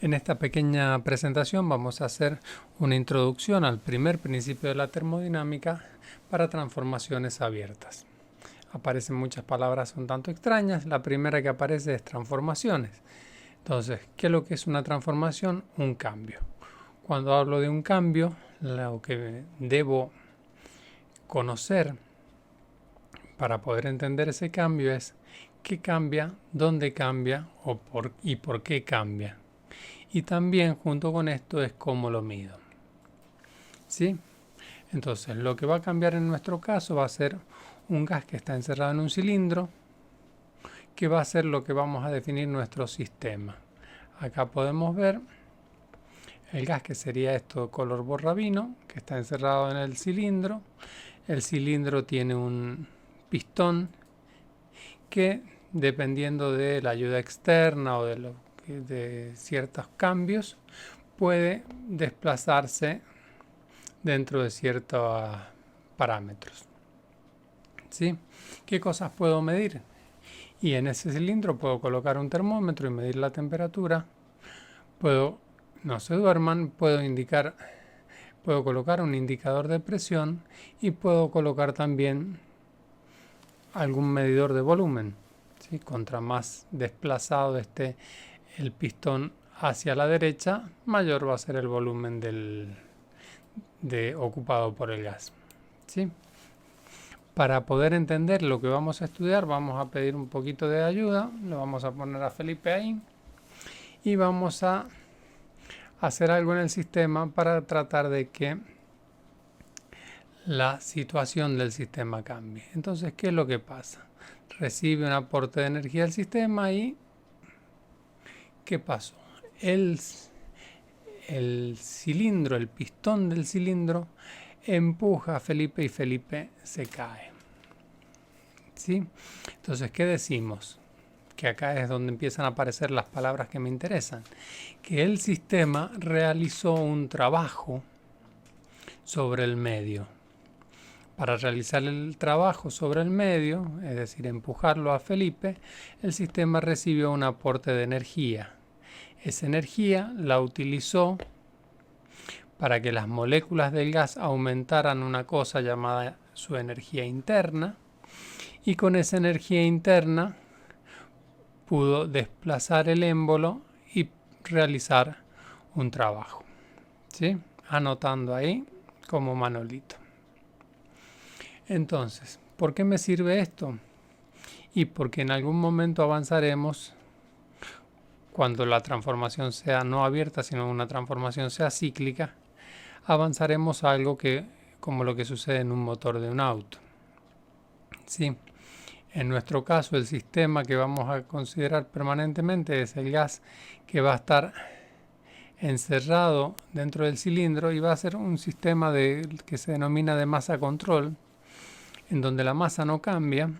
En esta pequeña presentación vamos a hacer una introducción al primer principio de la termodinámica para transformaciones abiertas. Aparecen muchas palabras un tanto extrañas. La primera que aparece es transformaciones. Entonces, ¿qué es lo que es una transformación? Un cambio. Cuando hablo de un cambio, lo que debo conocer para poder entender ese cambio es qué cambia, dónde cambia y por qué cambia. Y también junto con esto es cómo lo mido. ¿Sí? Entonces, lo que va a cambiar en nuestro caso va a ser un gas que está encerrado en un cilindro, que va a ser lo que vamos a definir nuestro sistema. Acá podemos ver el gas, que sería esto color borrabino, que está encerrado en el cilindro. El cilindro tiene un pistón que, dependiendo de la ayuda externa o de ciertos cambios, puede desplazarse dentro de ciertos parámetros. ¿Sí? ¿Qué cosas puedo medir? Y en ese cilindro puedo colocar un termómetro y medir la temperatura. No se duerman, puedo colocar un indicador de presión y puedo colocar también algún medidor de volumen. ¿Sí? Contra más desplazado esté el pistón hacia la derecha, mayor va a ser el volumen ocupado por el gas. ¿Sí? Para poder entender lo que vamos a estudiar, vamos a pedir un poquito de ayuda. Lo vamos a poner a Felipe ahí y vamos a hacer algo en el sistema para tratar de que la situación del sistema cambie. Entonces, ¿qué es lo que pasa? Recibe un aporte de energía al sistema y ¿qué pasó? El cilindro, el pistón del cilindro empuja a Felipe y Felipe se cae. ¿Sí? Entonces, ¿qué decimos? Que acá es donde empiezan a aparecer las palabras que me interesan. Que el sistema realizó un trabajo sobre el medio. Para realizar el trabajo sobre el medio, es decir, empujarlo a Felipe, el sistema recibió un aporte de energía. Esa energía la utilizó para que las moléculas del gas aumentaran una cosa llamada su energía interna, y con esa energía interna pudo desplazar el émbolo y realizar un trabajo. ¿Sí? Anotando ahí como Manolito. Entonces, ¿por qué me sirve esto? Y porque en algún momento avanzaremos, cuando la transformación sea no abierta, sino una transformación sea cíclica, avanzaremos a algo como lo que sucede en un motor de un auto. ¿Sí? En nuestro caso, el sistema que vamos a considerar permanentemente es el gas que va a estar encerrado dentro del cilindro y va a ser un sistema que se denomina de masa control, en donde la masa no cambia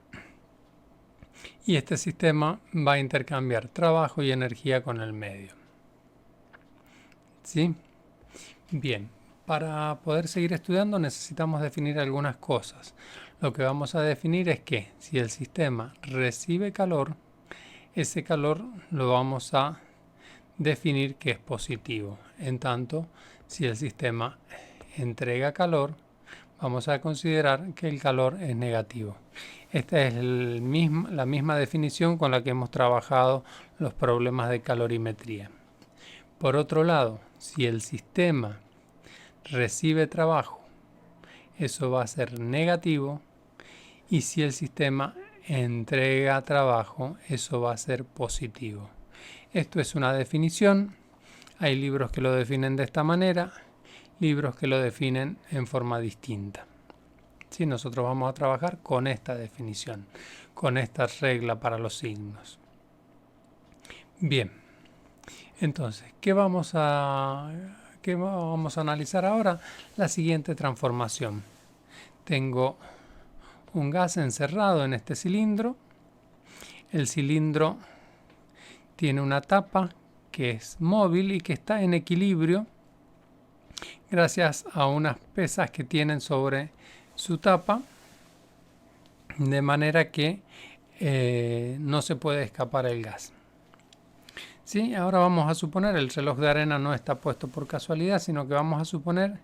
y este sistema va a intercambiar trabajo y energía con el medio. ¿Sí? Bien, para poder seguir estudiando necesitamos definir algunas cosas. Lo que vamos a definir es que si el sistema recibe calor, ese calor lo vamos a definir que es positivo. En tanto, si el sistema entrega calor, vamos a considerar que el calor es negativo. Esta es la misma definición con la que hemos trabajado los problemas de calorimetría. Por otro lado, si el sistema recibe trabajo, eso va a ser negativo, y si el sistema entrega trabajo, eso va a ser positivo. Esto es una definición. Hay libros que lo definen de esta manera, libros que lo definen en forma distinta. ¿Sí? Nosotros vamos a trabajar con esta definición, con esta regla para los signos. Bien, entonces, ¿qué vamos a analizar ahora? La siguiente transformación. Tengo un gas encerrado en este cilindro. El cilindro tiene una tapa que es móvil y que está en equilibrio gracias a unas pesas que tienen sobre su tapa, de manera que no se puede escapar el gas. ¿Sí? Ahora vamos a suponer, el reloj de arena no está puesto por casualidad, sino que vamos a suponer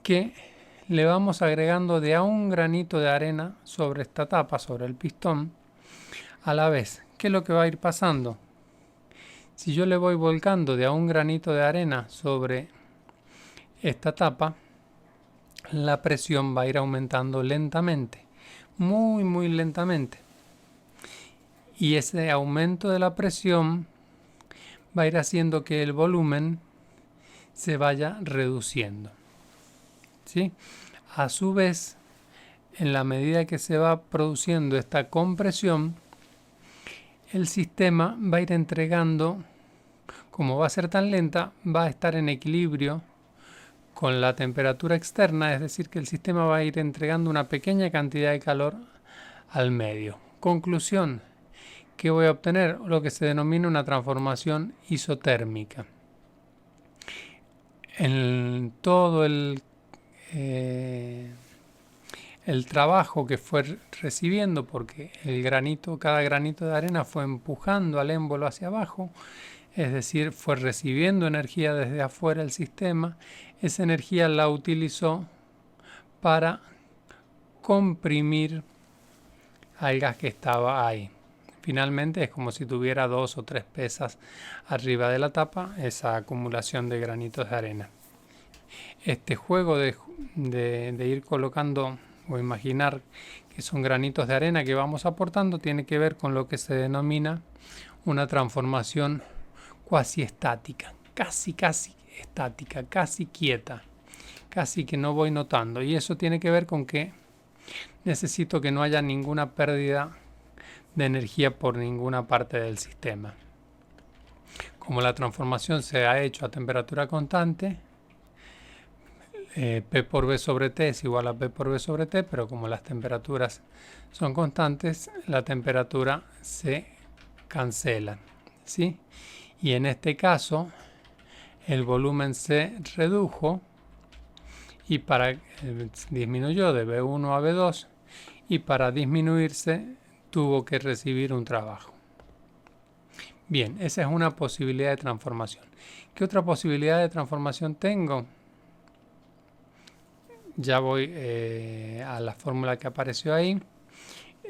que le vamos agregando de a un granito de arena sobre esta tapa, sobre el pistón, a la vez. ¿Qué es lo que va a ir pasando? Si yo le voy volcando de a un granito de arena sobre esta tapa, la presión va a ir aumentando lentamente, muy lentamente. Y ese aumento de la presión va a ir haciendo que el volumen se vaya reduciendo. ¿Sí? A su vez, en la medida que se va produciendo esta compresión, el sistema va a ir entregando, como va a ser tan lenta, va a estar en equilibrio con la temperatura externa, es decir, que el sistema va a ir entregando una pequeña cantidad de calor al medio. Conclusión, ¿qué voy a obtener? Lo que se denomina una transformación isotérmica. En todo el trabajo que fue recibiendo, porque cada granito de arena fue empujando al émbolo hacia abajo, es decir, fue recibiendo energía desde afuera del sistema, esa energía la utilizó para comprimir al gas que estaba ahí. Finalmente es como si tuviera 2 o 3 pesas arriba de la tapa, esa acumulación de granitos de arena. Este juego de ir colocando o imaginar que son granitos de arena que vamos aportando tiene que ver con lo que se denomina una transformación cuasi estática, casi estática, casi quieta, casi que no voy notando. Y eso tiene que ver con que necesito que no haya ninguna pérdida de energía por ninguna parte del sistema. Como la transformación se ha hecho a temperatura constante, P por V sobre T es igual a P por V sobre T, pero como las temperaturas son constantes, la temperatura se cancela, ¿sí? Y en este caso, el volumen se redujo y disminuyó de V1 a V2 y para disminuirse tuvo que recibir un trabajo. Bien, esa es una posibilidad de transformación. ¿Qué otra posibilidad de transformación tengo? Ya voy a la fórmula que apareció ahí.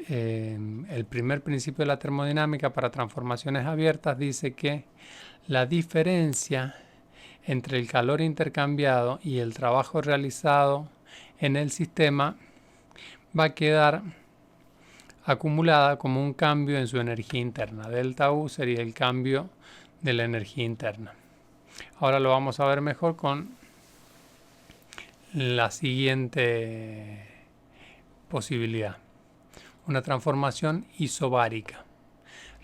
El primer principio de la termodinámica para transformaciones abiertas dice que la diferencia entre el calor intercambiado y el trabajo realizado en el sistema va a quedar acumulada como un cambio en su energía interna. Delta U sería el cambio de la energía interna. Ahora lo vamos a ver mejor con la siguiente posibilidad. Una transformación isobárica.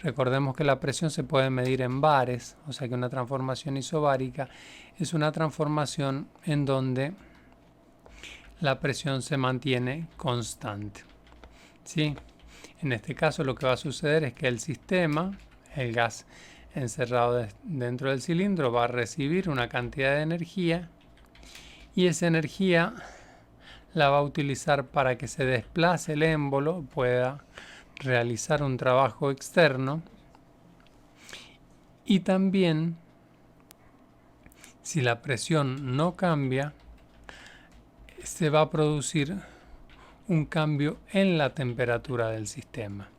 Recordemos que la presión se puede medir en bares, o sea que una transformación isobárica es una transformación en donde la presión se mantiene constante. ¿Sí? En este caso lo que va a suceder es que el sistema, el gas encerrado dentro del cilindro, va a recibir una cantidad de energía y esa energía la va a utilizar para que se desplace el émbolo, pueda realizar un trabajo externo y también, si la presión no cambia, se va a producir un cambio en la temperatura del sistema.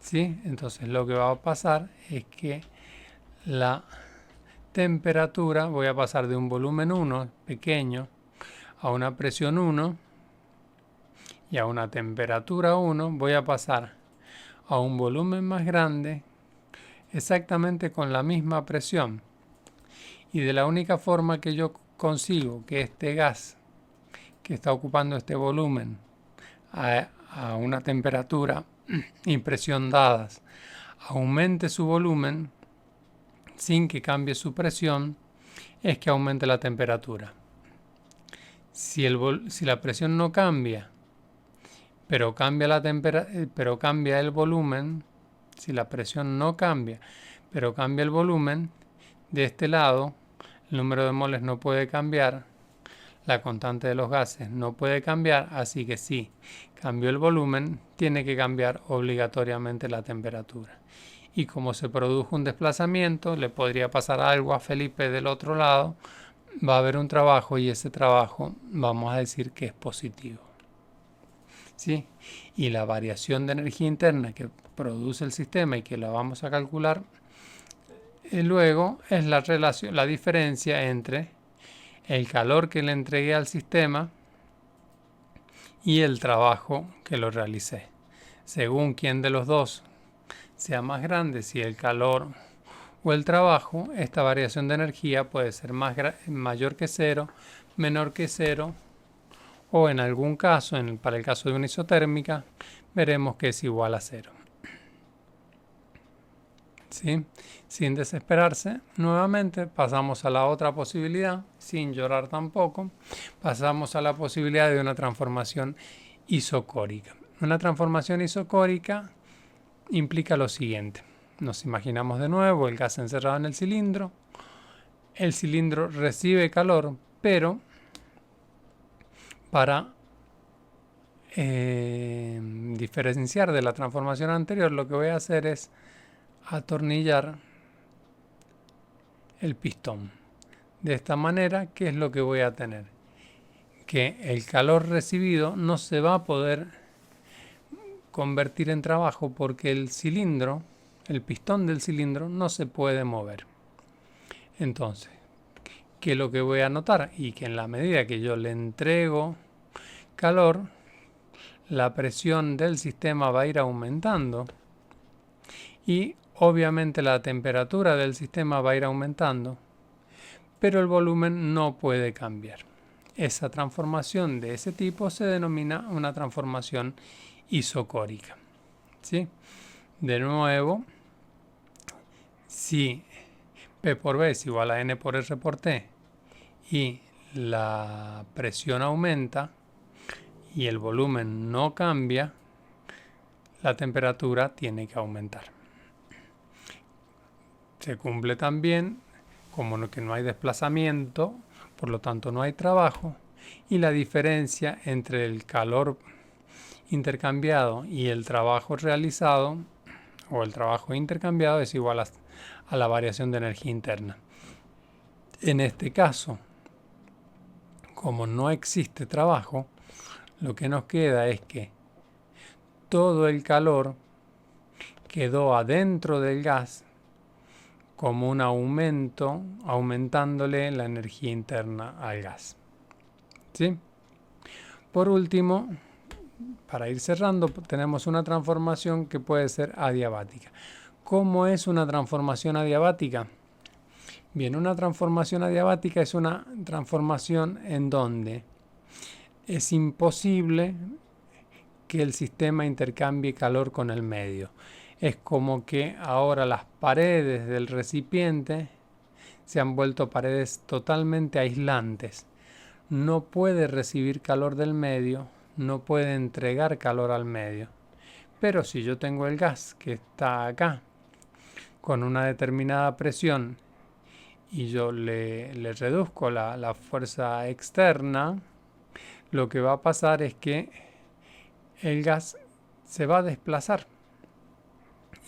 ¿Sí? Entonces lo que va a pasar es que la temperatura, voy a pasar de un volumen 1 pequeño a una presión 1 y a una temperatura 1, voy a pasar a un volumen más grande exactamente con la misma presión. Y de la única forma que yo consigo que este gas que está ocupando este volumen a una temperatura y presión dadas aumente su volumen sin que cambie su presión, es que aumente la temperatura. Si la presión no cambia, pero cambia el volumen, si la presión no cambia, pero cambia el volumen, de este lado el número de moles no puede cambiar, la constante de los gases no puede cambiar, así que si cambió el volumen, tiene que cambiar obligatoriamente la temperatura. y como se produjo un desplazamiento, le podría pasar algo a Felipe del otro lado, va a haber un trabajo y ese trabajo vamos a decir que es positivo. ¿Sí? Y la variación de energía interna que produce el sistema y que la vamos a calcular luego es la diferencia entre el calor que le entregué al sistema y el trabajo que lo realicé. Según quién de los dos sea más grande, si el calor o el trabajo, esta variación de energía puede ser mayor que cero, menor que cero, o en algún caso, para el caso de una isotérmica, veremos que es igual a cero. ¿Sí? Sin desesperarse, nuevamente pasamos a la otra posibilidad, sin llorar tampoco, pasamos a la posibilidad de una transformación isocórica. Una transformación isocórica implica lo siguiente. Nos imaginamos de nuevo el gas encerrado en el cilindro recibe calor, pero para diferenciar de la transformación anterior, lo que voy a hacer es atornillar el pistón. De esta manera, ¿qué es lo que voy a tener? Que el calor recibido no se va a poder convertir en trabajo porque el pistón del cilindro no se puede mover. Entonces, ¿qué es lo que voy a notar? Y que en la medida que yo le entrego calor, la presión del sistema va a ir aumentando y obviamente la temperatura del sistema va a ir aumentando, pero el volumen no puede cambiar. Esa transformación de ese tipo se denomina una transformación isocórica. ¿Sí? De nuevo, si P por B es igual a N por R por T y la presión aumenta y el volumen no cambia, la temperatura tiene que aumentar. Se cumple también como que no hay desplazamiento, por lo tanto no hay trabajo, y la diferencia entre el calor intercambiado y el trabajo realizado o el trabajo intercambiado es igual a la variación de energía interna. En este caso, como no existe trabajo, lo que nos queda es que todo el calor quedó adentro del gas como un aumento, aumentándole la energía interna al gas. ¿Sí? Por último, para ir cerrando, tenemos una transformación que puede ser adiabática. ¿Cómo es una transformación adiabática? Bien, una transformación adiabática es una transformación en donde es imposible que el sistema intercambie calor con el medio. Es como que ahora las paredes del recipiente se han vuelto paredes totalmente aislantes. No puede recibir calor del medio, no puede entregar calor al medio. Pero si yo tengo el gas que está acá con una determinada presión y yo le reduzco la fuerza externa, lo que va a pasar es que el gas se va a desplazar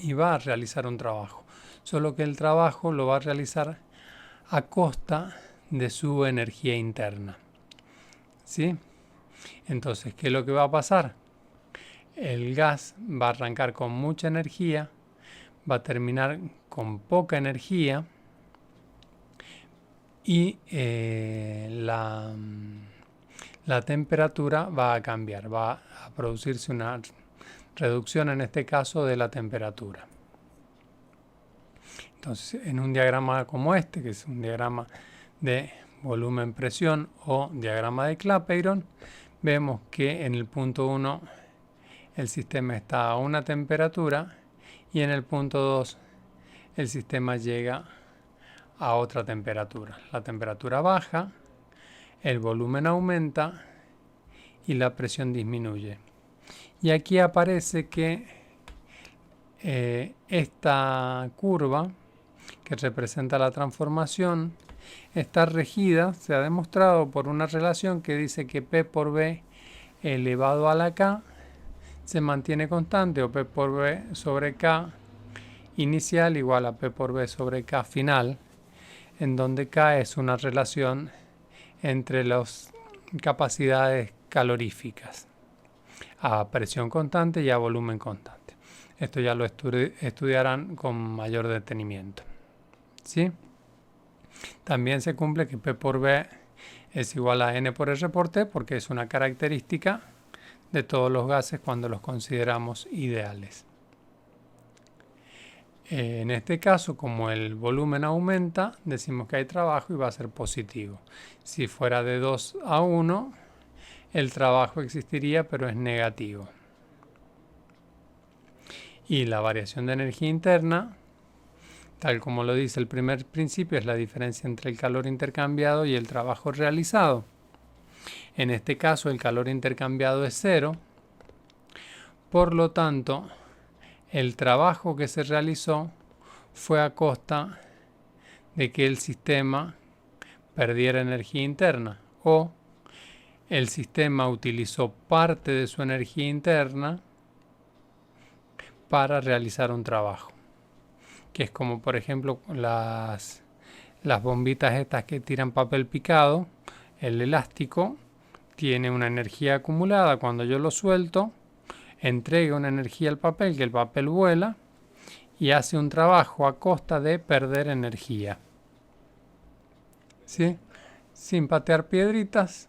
y va a realizar un trabajo. Solo que el trabajo lo va a realizar a costa de su energía interna. ¿Sí? Entonces, ¿qué es lo que va a pasar? El gas va a arrancar con mucha energía, va a terminar con poca energía y la temperatura va a cambiar, va a producirse una reducción en este caso de la temperatura. Entonces, en un diagrama como este, que es un diagrama de volumen-presión o diagrama de Clapeyron, vemos que en el punto 1 el sistema está a una temperatura y en el punto 2 el sistema llega a otra temperatura. La temperatura baja, el volumen aumenta y la presión disminuye. Y aquí aparece que esta curva que representa la transformación está regida, se ha demostrado por una relación que dice que P por B elevado a la K se mantiene constante, o P por B sobre K inicial igual a P por B sobre K final, en donde K es una relación entre las capacidades caloríficas a presión constante y a volumen constante. Esto ya lo estudiarán con mayor detenimiento, ¿sí? También se cumple que P por B es igual a N por R por T, porque es una característica de todos los gases cuando los consideramos ideales. En este caso, como el volumen aumenta, decimos que hay trabajo y va a ser positivo. Si fuera de 2 a 1, el trabajo existiría, pero es negativo. Y la variación de energía interna, tal como lo dice el primer principio, es la diferencia entre el calor intercambiado y el trabajo realizado. En este caso, el calor intercambiado es 0. Por lo tanto, el trabajo que se realizó fue a costa de que el sistema perdiera energía interna, o el sistema utilizó parte de su energía interna para realizar un trabajo, que es como por ejemplo las bombitas estas que tiran papel picado. El elástico tiene una energía acumulada. Cuando yo lo suelto, entrega una energía al papel, que el papel vuela y hace un trabajo a costa de perder energía, ¿sí? Sin patear piedritas,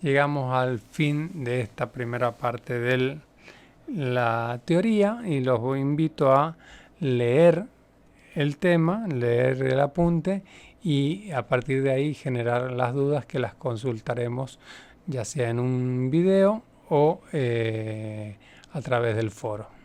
llegamos al fin de esta primera parte de la teoría y los invito a leer el tema, leer el apunte y a partir de ahí generar las dudas, que las consultaremos ya sea en un video o a través del foro.